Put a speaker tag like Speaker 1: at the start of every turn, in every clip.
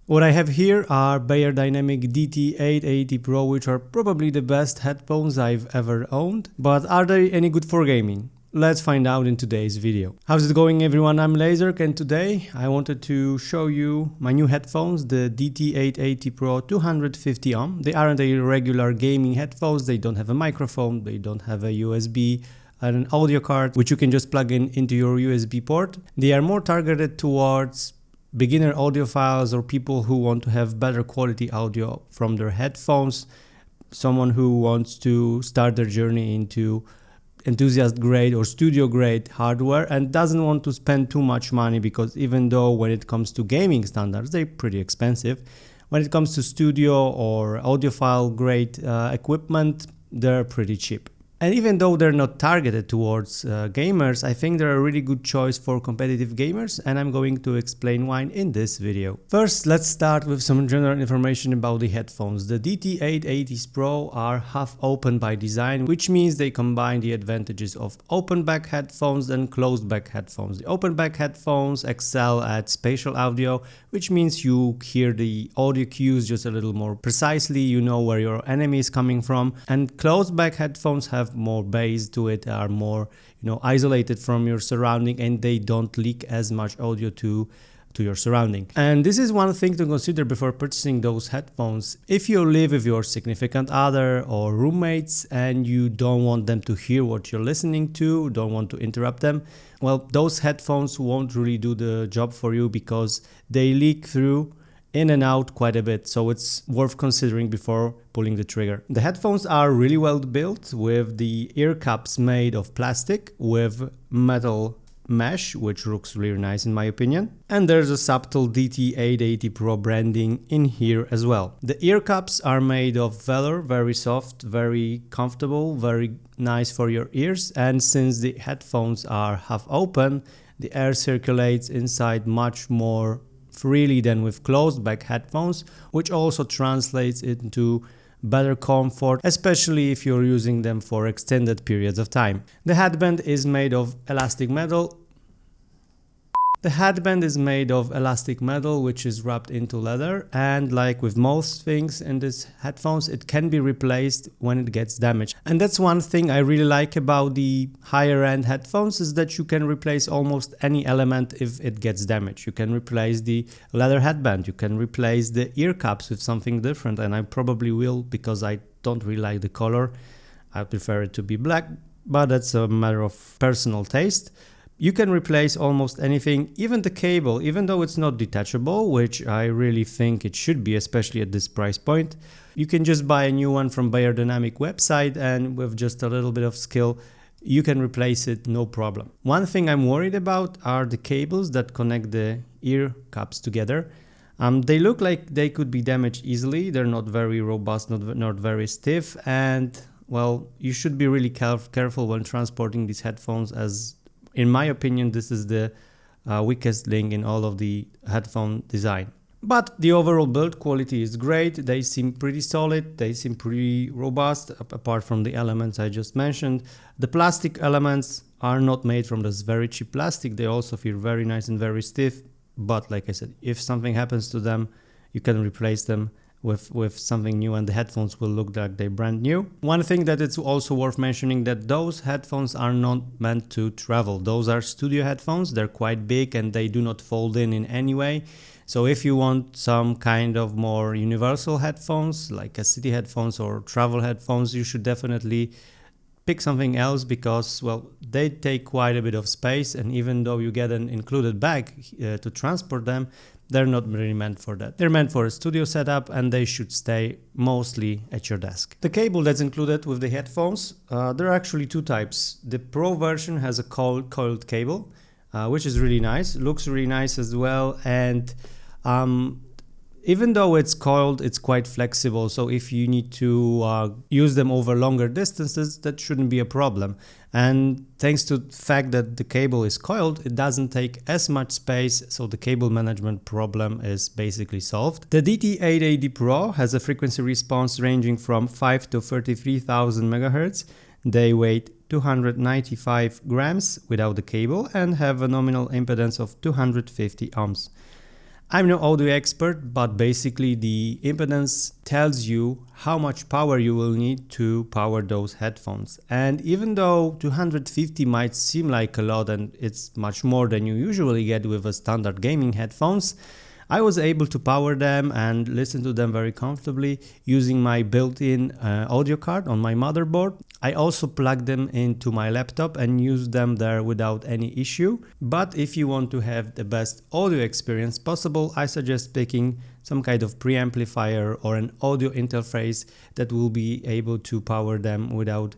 Speaker 1: What I have here are Bayer Dynamic DT880 Pro, which are probably the best headphones I've ever owned. But are they any good for gaming? Let's find out in today's video. How's it going, everyone? I'm Laserk, and today I wanted to show you my new headphones, the DT880 Pro 250 ohm. They aren't a regular gaming headphones. They don't have a microphone, they don't have a USB and an audio card, which you can just plug in into your USB port. They are more targeted towards beginner audiophiles or people who want to have better quality audio from their headphones, someone who wants to start their journey into enthusiast grade or studio grade hardware and doesn't want to spend too much money, because even though when it comes to gaming standards they're pretty expensive, when it comes to studio or audiophile grade equipment, they're pretty cheap. And even though they're not targeted towards gamers, I think they're a really good choice for competitive gamers, and I'm going to explain why in this video. First, let's start with some general information about the headphones. The DT880s Pro are half open by design, which means they combine the advantages of open back headphones and closed back headphones. The open back headphones excel at spatial audio, which means you hear the audio cues just a little more precisely, you know where your enemy is coming from. And closed back headphones have more bass to it, are more isolated from your surrounding, and they don't leak as much audio to your surrounding. And this is one thing to consider before purchasing those headphones. If you live with your significant other or roommates and you don't want them to hear what you're listening to, don't want to interrupt them, well, those headphones won't really do the job for you, because they leak through in and out quite a bit, so it's worth considering before pulling the trigger. The headphones are really well built, with the ear cups made of plastic with metal mesh, which looks really nice in my opinion. And there's a subtle DT880 Pro branding in here as well. The ear cups are made of velour, very soft, very comfortable, very nice for your ears. And since the headphones are half open, the air circulates inside much more freely than with closed back headphones, which also translates into better comfort, especially if you're using them for extended periods of time. The headband is made of elastic metal. Which is wrapped into leather, and like with most things in these headphones, it can be replaced when it gets damaged. And that's one thing I really like about the higher end headphones, is that you can replace almost any element if it gets damaged. You can replace the leather headband, you can replace the ear cups with something different, and I probably will, because I don't really like the color. I prefer it to be black, but that's a matter of personal taste. You can replace almost anything, even the cable, even though it's not detachable, which I really think it should be, especially at this price point. You can just buy a new one from Bayer Dynamic website, and with just a little bit of skill, you can replace it, no problem. One thing I'm worried about are the cables that connect the ear cups together. They look like they could be damaged easily. They're not very robust, not very stiff, and well, you should be really careful when transporting these headphones, as in my opinion, this is the weakest link in all of the headphone design. But the overall build quality is great. They seem pretty solid. They seem pretty robust, apart from the elements I just mentioned. The plastic elements are not made from this very cheap plastic. They also feel very nice and very stiff. But like I said, if something happens to them, you can replace them with something new, and the headphones will look like they're brand new. One thing that it's also worth mentioning, that those headphones are not meant to travel. Those are studio headphones. They're quite big and they do not fold in any way. So if you want some kind of more universal headphones, like a city headphones or travel headphones, you should definitely pick something else, because well, they take quite a bit of space, and even though you get an included bag to transport them, they're not really meant for that. They're meant for a studio setup, and they should stay mostly at your desk. The cable that's included with the headphones, there are actually two types. The Pro version has a coiled cable, which is really nice, looks really nice as well, and even though it's coiled, it's quite flexible, so if you need to use them over longer distances, that shouldn't be a problem. And thanks to the fact that the cable is coiled, it doesn't take as much space, so the cable management problem is basically solved. The DT880 Pro has a frequency response ranging from 5 to 33,000 MHz. They weigh 295 grams without the cable and have a nominal impedance of 250 ohms. I'm no audio expert, but basically the impedance tells you how much power you will need to power those headphones. And even though 250 might seem like a lot and it's much more than you usually get with a standard gaming headphones, I was able to power them and listen to them very comfortably using my built-in audio card on my motherboard. I also plugged them into my laptop and used them there without any issue. But if you want to have the best audio experience possible, I suggest picking some kind of preamplifier or an audio interface that will be able to power them without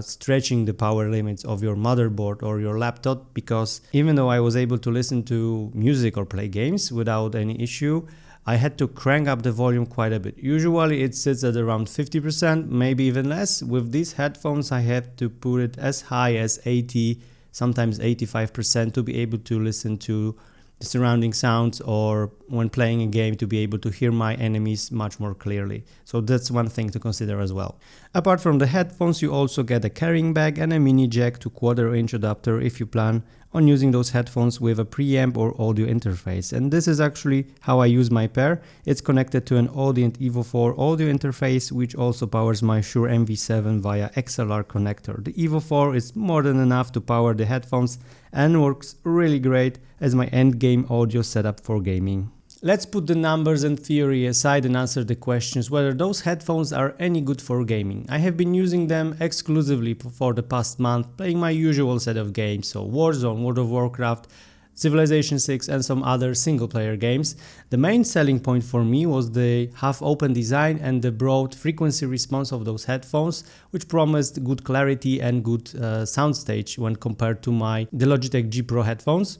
Speaker 1: stretching the power limits of your motherboard or your laptop, because even though I was able to listen to music or play games without any issue, I had to crank up the volume quite a bit. Usually it sits at around 50%, maybe even less. With these headphones I have to put it as high as 80, sometimes 85% to be able to listen to the surrounding sounds, or when playing a game to be able to hear my enemies much more clearly. So that's one thing to consider as well. Apart from the headphones, you also get a carrying bag and a mini jack to quarter-inch adapter if you plan on using those headphones with a preamp or audio interface. And this is actually how I use my pair. It's connected to an Audient Evo 4 audio interface, which also powers my Shure MV7 via XLR connector. The Evo 4 is more than enough to power the headphones and works really great as my end-game audio setup for gaming. Let's put the numbers and theory aside and answer the questions whether those headphones are any good for gaming. I have been using them exclusively for the past month, playing my usual set of games, so Warzone, World of Warcraft, Civilization 6 and some other single-player games. The main selling point for me was the half-open design and the broad frequency response of those headphones, which promised good clarity and good soundstage when compared to the Logitech G Pro headphones.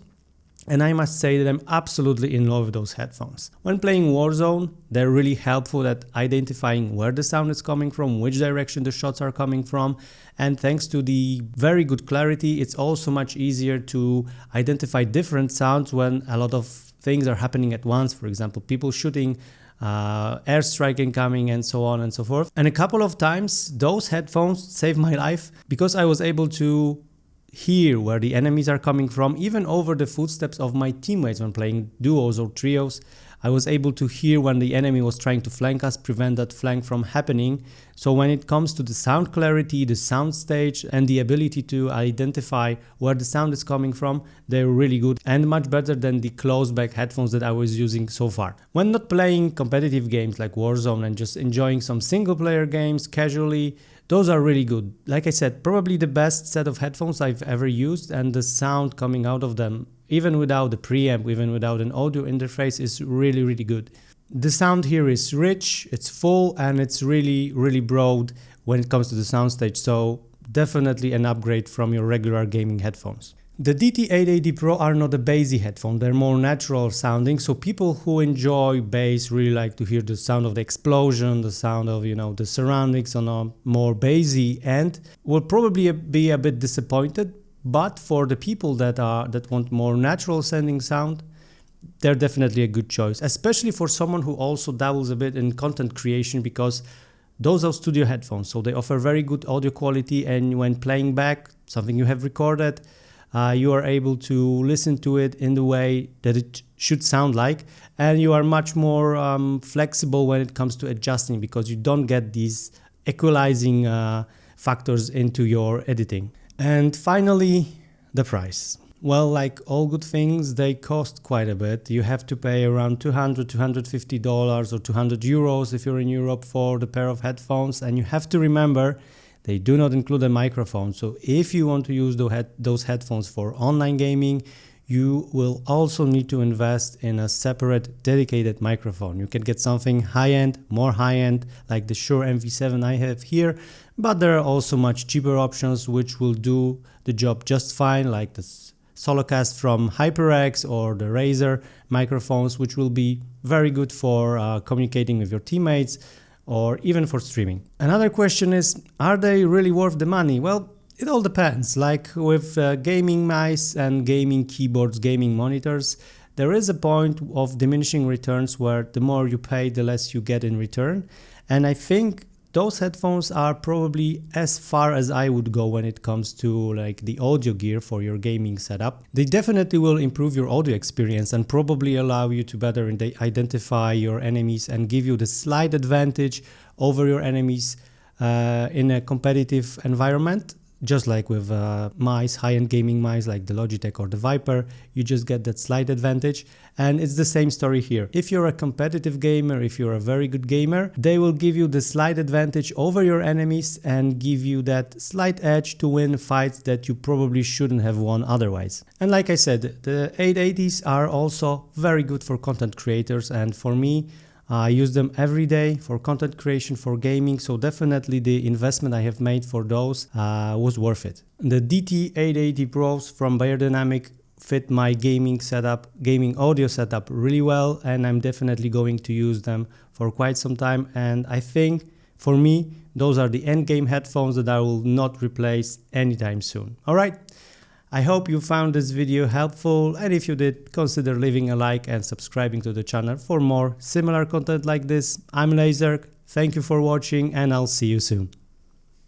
Speaker 1: And I must say that I'm absolutely in love with those headphones. When playing Warzone, they're really helpful at identifying where the sound is coming from, which direction the shots are coming from. And thanks to the very good clarity, it's also much easier to identify different sounds when a lot of things are happening at once. For example, people shooting, airstrike incoming, and so on and so forth. And a couple of times, those headphones saved my life because I was able to hear where the enemies are coming from, even over the footsteps of my teammates when playing duos or trios. I was able to hear when the enemy was trying to flank us, prevent that flank from happening. So when it comes to the sound clarity, the sound stage, and the ability to identify where the sound is coming from, they're really good and much better than the closed back headphones that I was using so far. When not playing competitive games like Warzone and just enjoying some single player games casually, those are really good. Like I said, probably the best set of headphones I've ever used, and the sound coming out of them, even without the preamp, even without an audio interface, is really, really good. The sound here is rich, it's full, and it's really, really broad when it comes to the soundstage, so definitely an upgrade from your regular gaming headphones. The DT880 Pro are not a bassy headphone, they're more natural sounding, so people who enjoy bass really like to hear the sound of the explosion, the sound of, the surroundings on a more bassy end, will probably be a bit disappointed. But for the people that want more natural sounding sound, they're definitely a good choice, especially for someone who also dabbles a bit in content creation, because those are studio headphones, so they offer very good audio quality, and when playing back something you have recorded, you are able to listen to it in the way that it should sound like, and you are much more flexible when it comes to adjusting, because you don't get these equalizing factors into your editing. And finally, the price. Well, like all good things, they cost quite a bit. You have to pay around $200, $250 or 200 euros if you're in Europe for the pair of headphones, and you have to remember they do not include a microphone. So if you want to use those headphones for online gaming, you will also need to invest in a separate dedicated microphone. You can get something high-end, more high-end, like the Shure MV7 I have here, but there are also much cheaper options which will do the job just fine, like the Solocast from HyperX or the Razer microphones, which will be very good for communicating with your teammates or even for streaming. Another question is, are they really worth the money? Well, it all depends. Like with gaming mice and gaming keyboards, gaming monitors, there is a point of diminishing returns where the more you pay, the less you get in return. And I think those headphones are probably as far as I would go when it comes to like the audio gear for your gaming setup. They definitely will improve your audio experience and probably allow you to better identify your enemies and give you the slight advantage over your enemies in a competitive environment. Just like with mice, high-end gaming mice like the Logitech or the Viper, you just get that slight advantage. And it's the same story here. If you're a competitive gamer, if you're a very good gamer, they will give you the slight advantage over your enemies and give you that slight edge to win fights that you probably shouldn't have won otherwise. And like I said, the 880s are also very good for content creators, and for me, I use them every day for content creation, for gaming, so definitely the investment I have made for those was worth it. The DT880 Pros from Beyerdynamic fit my gaming setup, gaming audio setup really well, and I'm definitely going to use them for quite some time. And I think for me, those are the end game headphones that I will not replace anytime soon. All right. I hope you found this video helpful, and if you did, consider leaving a like and subscribing to the channel for more similar content like this. I'm Lazerk, thank you for watching, and I'll see you soon.